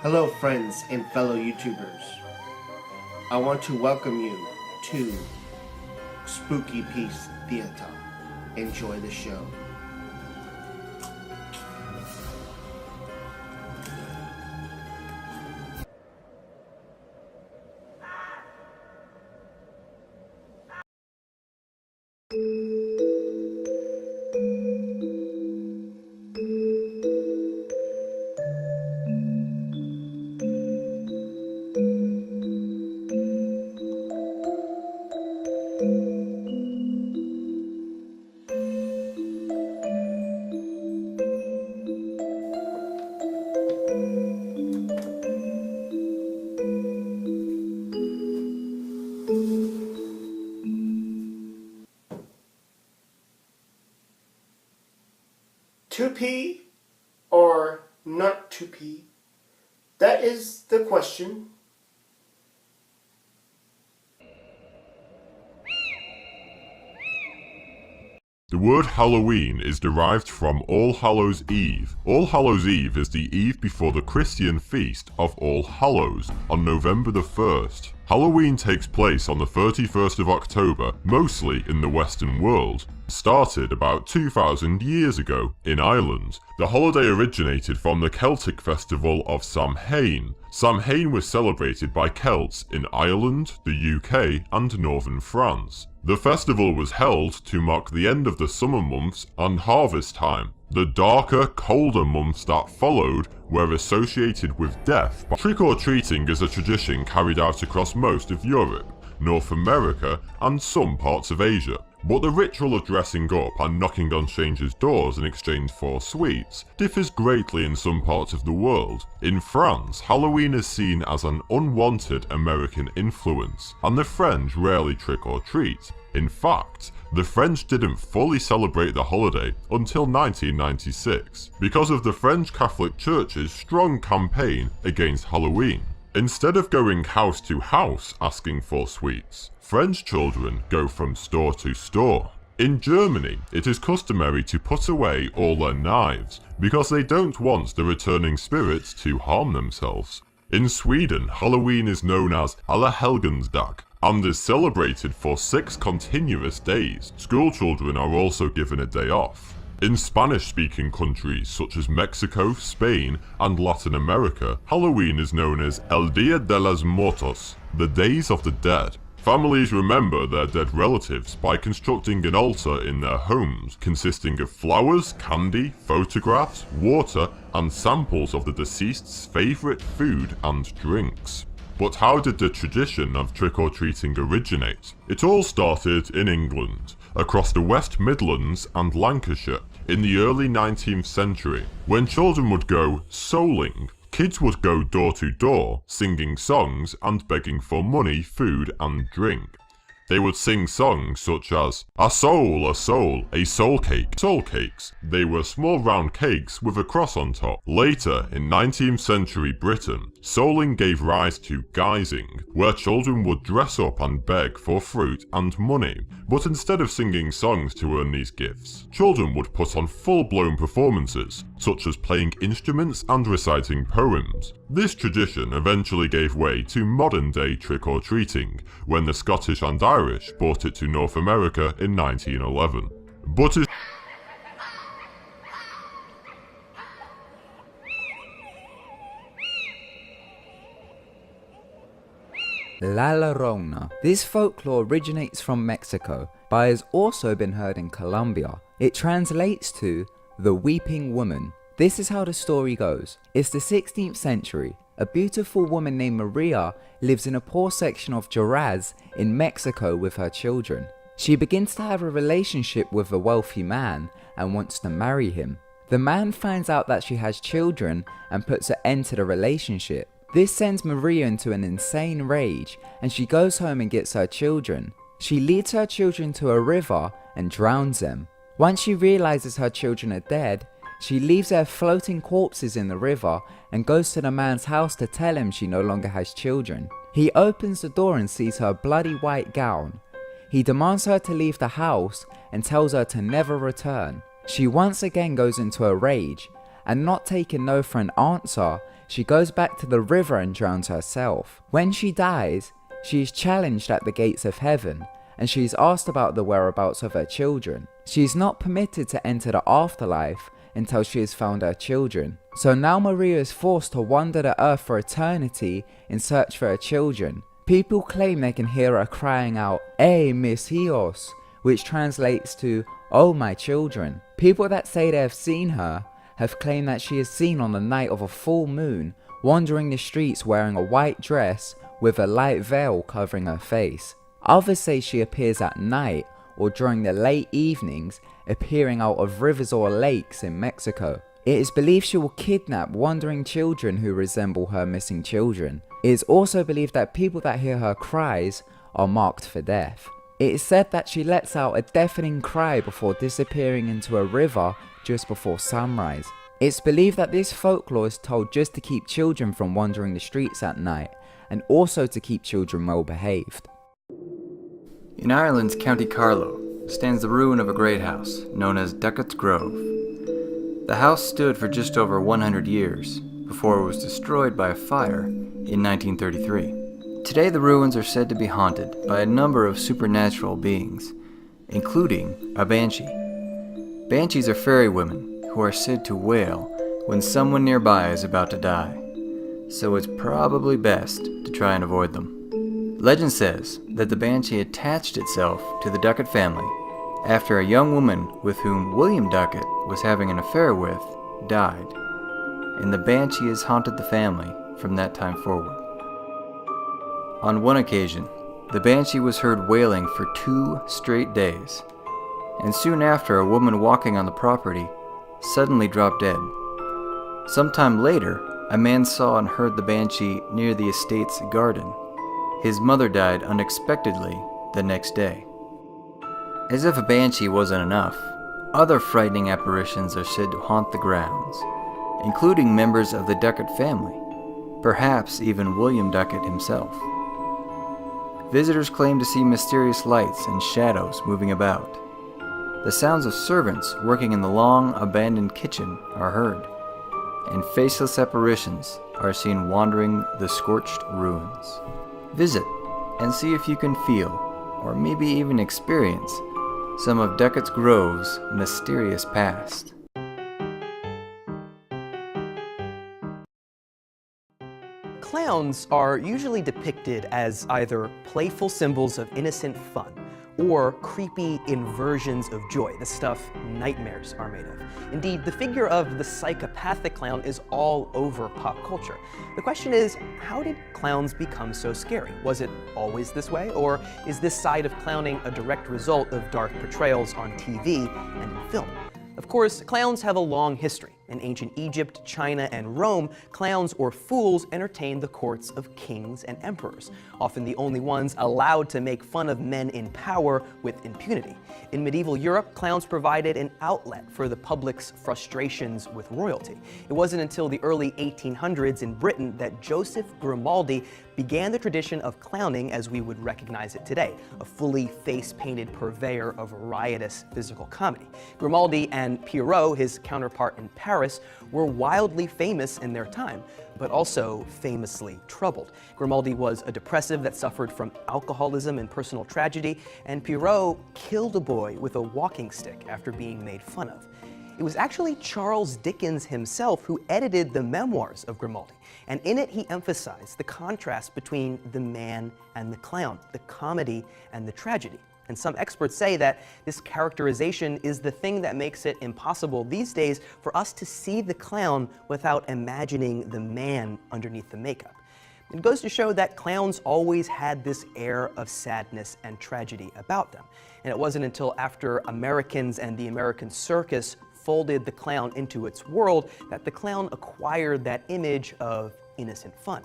Hello, friends and fellow YouTubers. I want to welcome you to Spooky Peace Theater. Enjoy the show. To pee or not to pee? That is the question. The word Halloween is derived from All Hallows Eve. All Hallows Eve is the eve before the Christian feast of All Hallows on November the 1st. Halloween takes place on the 31st of October, mostly in the Western world. Started about 2,000 years ago in Ireland. The holiday originated from the Celtic festival of Samhain. Samhain was celebrated by Celts in Ireland, the UK, and northern France. The festival was held to mark the end of the summer months and harvest time. The darker, colder months that followed were associated with death. Trick-or-treating is a tradition carried out across most of Europe, North America, and some parts of Asia. But the ritual of dressing up and knocking on strangers' doors in exchange for sweets differs greatly in some parts of the world. In France, Halloween is seen as an unwanted American influence, and the French rarely trick or treat. In fact, the French didn't fully celebrate the holiday until 1996, because of the French Catholic Church's strong campaign against Halloween. Instead of going house to house asking for sweets, French children go from store to store. In Germany, it is customary to put away all their knives because they don't want the returning spirits to harm themselves. In Sweden, Halloween is known as Alla Helgonsdag and is celebrated for 6 continuous days. School children are also given a day off. In Spanish-speaking countries such as Mexico, Spain, and Latin America, Halloween is known as El Día de los Muertos, the Days of the Dead. Families remember their dead relatives by constructing an altar in their homes, consisting of flowers, candy, photographs, water, and samples of the deceased's favourite food and drinks. But how did the tradition of trick-or-treating originate? It all started in England, across the West Midlands and Lancashire, in the early 19th century. When children would go souling, kids would go door to door, singing songs and begging for money, food and drink. They would sing songs such as, a soul, a soul cake. Soul cakes. They were small round cakes with a cross on top. Later, in 19th century Britain, souling gave rise to guising, where children would dress up and beg for fruit and money. But instead of singing songs to earn these gifts, children would put on full-blown performances, such as playing instruments and reciting poems. This tradition eventually gave way to modern-day trick-or-treating, when the Scottish and Irish brought it to North America in 1911. But La Llorona. This folklore originates from Mexico, but has also been heard in Colombia. It translates to the Weeping Woman. This is how the story goes. It's the 16th century. A beautiful woman named Maria lives in a poor section of Juarez in Mexico with her children. She begins to have a relationship with a wealthy man and wants to marry him. The man finds out that she has children and puts an end to the relationship. This sends Maria into an insane rage, and she goes home and gets her children. She leads her children to a river and drowns them. Once she realizes her children are dead, she leaves their floating corpses in the river and goes to the man's house to tell him she no longer has children. He opens the door and sees her bloody white gown. He demands her to leave the house and tells her to never return. She once again goes into a rage, and not taking no for an answer, She goes back to the river and drowns herself. When she dies, she is challenged at the gates of heaven, and she is asked about the whereabouts of her children. She is not permitted to enter the afterlife until she has found her children. So now Maria is forced to wander the earth for eternity in search for her children. People claim they can hear her crying out, "Hey, mis hijos," which translates to, "Oh, my children." People that say they have seen her have claimed that she is seen on the night of a full moon, wandering the streets wearing a white dress with a light veil covering her face. Others say she appears at night or during the late evenings, appearing out of rivers or lakes in Mexico. It is believed she will kidnap wandering children who resemble her missing children. It is also believed that people that hear her cries are marked for death. It is said that she lets out a deafening cry before disappearing into a river just before sunrise. It's believed that this folklore is told just to keep children from wandering the streets at night, and also to keep children well behaved. In Ireland's County Carlow stands the ruin of a great house known as Duckett's Grove. The house stood for just over 100 years before it was destroyed by a fire in 1933. Today the ruins are said to be haunted by a number of supernatural beings, including a banshee. Banshees are fairy women who are said to wail when someone nearby is about to die, so it's probably best to try and avoid them. Legend says that the banshee attached itself to the Duckett family after a young woman with whom William Duckett was having an affair with died, and the banshee has haunted the family from that time forward. On one occasion, the banshee was heard wailing for 2 straight days, and soon after a woman walking on the property suddenly dropped dead. Sometime later, a man saw and heard the banshee near the estate's garden. His mother died unexpectedly the next day. As if a banshee wasn't enough, other frightening apparitions are said to haunt the grounds, including members of the Duckett family, perhaps even William Duckett himself. Visitors claim to see mysterious lights and shadows moving about. The sounds of servants working in the long, abandoned kitchen are heard, and faceless apparitions are seen wandering the scorched ruins. Visit and see if you can feel, or maybe even experience, some of Duckett's Grove's mysterious past. Clowns are usually depicted as either playful symbols of innocent fun or creepy inversions of joy, the stuff nightmares are made of. Indeed, the figure of the psychopathic clown is all over pop culture. The question is, how did clowns become so scary? Was it always this way, or is this side of clowning a direct result of dark portrayals on TV and in film? Of course, clowns have a long history. In ancient Egypt, China, and Rome, clowns or fools entertained the courts of kings and emperors, often the only ones allowed to make fun of men in power with impunity. In medieval Europe, clowns provided an outlet for the public's frustrations with royalty. It wasn't until the early 1800s in Britain that Joseph Grimaldi began the tradition of clowning as we would recognize it today, a fully face-painted purveyor of riotous physical comedy. Grimaldi and Pierrot, his counterpart in Paris, were wildly famous in their time, but also famously troubled. Grimaldi was a depressive that suffered from alcoholism and personal tragedy, and Pierrot killed a boy with a walking stick after being made fun of. It was actually Charles Dickens himself who edited the memoirs of Grimaldi, and in it he emphasized the contrast between the man and the clown, the comedy and the tragedy. And some experts say that this characterization is the thing that makes it impossible these days for us to see the clown without imagining the man underneath the makeup. It goes to show that clowns always had this air of sadness and tragedy about them. And it wasn't until after Americans and the American circus folded the clown into its world that the clown acquired that image of innocent fun.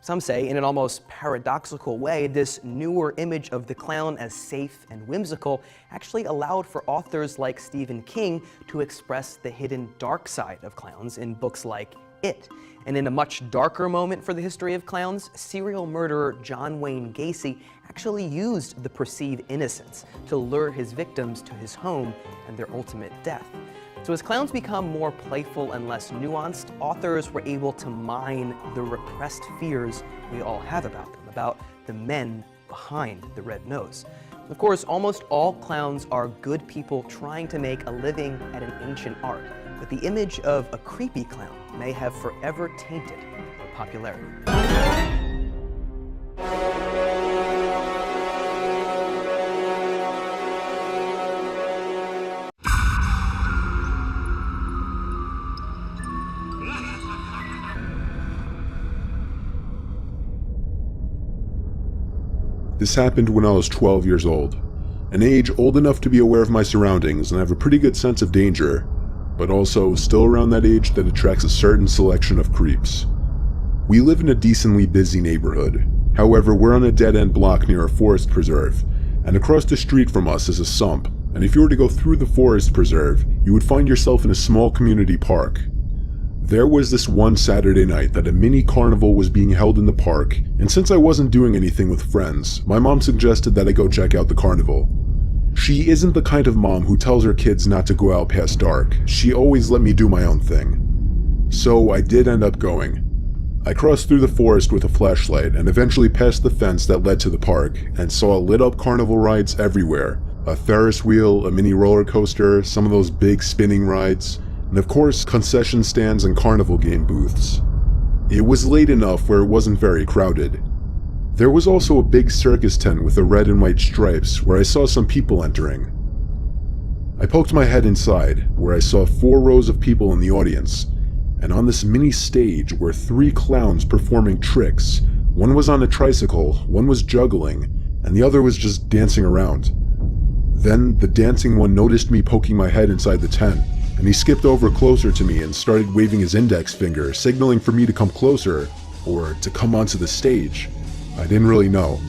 Some say, in an almost paradoxical way, this newer image of the clown as safe and whimsical actually allowed for authors like Stephen King to express the hidden dark side of clowns in books like It. And in a much darker moment for the history of clowns, serial murderer John Wayne Gacy actually used the perceived innocence to lure his victims to his home and their ultimate death. So as clowns become more playful and less nuanced, authors were able to mine the repressed fears we all have about them, about the men behind the red nose. Of course, almost all clowns are good people trying to make a living at an ancient art, but the image of a creepy clown may have forever tainted their popularity. This happened when I was 12 years old, an age old enough to be aware of my surroundings and have a pretty good sense of danger, but also still around that age that attracts a certain selection of creeps. We live in a decently busy neighborhood. However, we're on a dead-end block near a forest preserve, and across the street from us is a sump, and if you were to go through the forest preserve, you would find yourself in a small community park. There was this one Saturday night that a mini carnival was being held in the park, and since I wasn't doing anything with friends, my mom suggested that I go check out the carnival. She isn't the kind of mom who tells her kids not to go out past dark. She always let me do my own thing. So I did end up going. I crossed through the forest with a flashlight and eventually passed the fence that led to the park and saw lit up carnival rides everywhere. A Ferris wheel, a mini roller coaster, some of those big spinning rides, and of course, concession stands and carnival game booths. It was late enough where it wasn't very crowded. There was also a big circus tent with the red and white stripes where I saw some people entering. I poked my head inside, where I saw 4 rows of people in the audience, and on this mini stage were 3 clowns performing tricks. One was on a tricycle, one was juggling, and the other was just dancing around. Then the dancing one noticed me poking my head inside the tent, and he skipped over closer to me and started waving his index finger, signaling for me to come closer, or to come onto the stage. I didn't really know.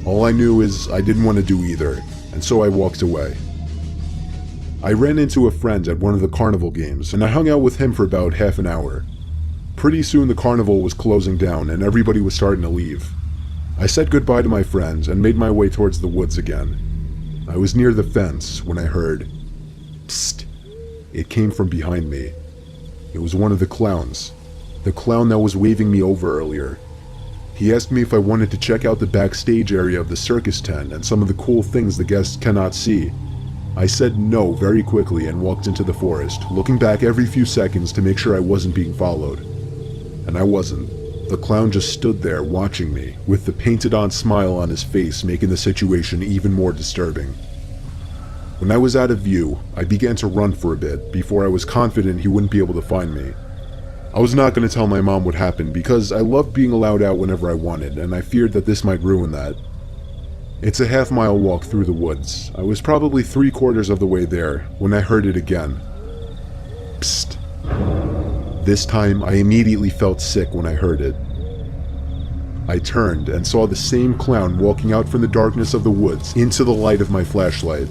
All I knew is I didn't want to do either, and so I walked away. I ran into a friend at one of the carnival games, and I hung out with him for about half an hour. Pretty soon the carnival was closing down and everybody was starting to leave. I said goodbye to my friends and made my way towards the woods again. I was near the fence when I heard, "Psst." It came from behind me. It was one of the clowns. The clown that was waving me over earlier. He asked me if I wanted to check out the backstage area of the circus tent and some of the cool things the guests cannot see. I said no very quickly and walked into the forest, looking back every few seconds to make sure I wasn't being followed. And I wasn't. The clown just stood there watching me, with the painted-on smile on his face making the situation even more disturbing. When I was out of view, I began to run for a bit before I was confident he wouldn't be able to find me. I was not going to tell my mom what happened because I loved being allowed out whenever I wanted, and I feared that this might ruin that. It's a half-mile walk through the woods. I was probably 3/4 of the way there when I heard it again. Psst. This time, I immediately felt sick when I heard it. I turned and saw the same clown walking out from the darkness of the woods into the light of my flashlight.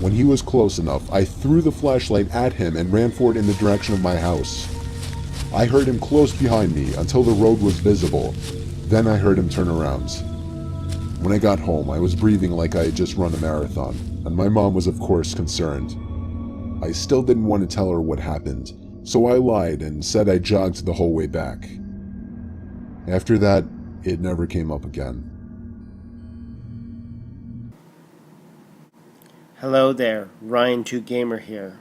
When he was close enough, I threw the flashlight at him and ran for it in the direction of my house. I heard him close behind me until the road was visible. Then I heard him turn around. When I got home, I was breathing like I had just run a marathon, and my mom was of course concerned. I still didn't want to tell her what happened, so I lied and said I jogged the whole way back. After that, it never came up again. Hello there, Ryan2Gamer here.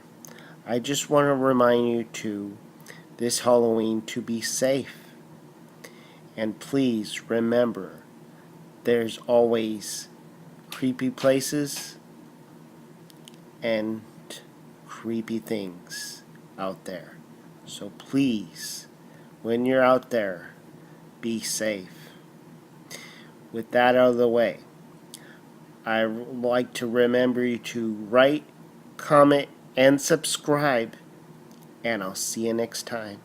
I just want to remind you this Halloween to be safe. And please remember, there's always creepy places and creepy things out there. So please, when you're out there, be safe. With that out of the way, I would like to remember you to write, comment, and subscribe. And I'll see you next time.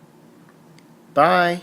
Bye.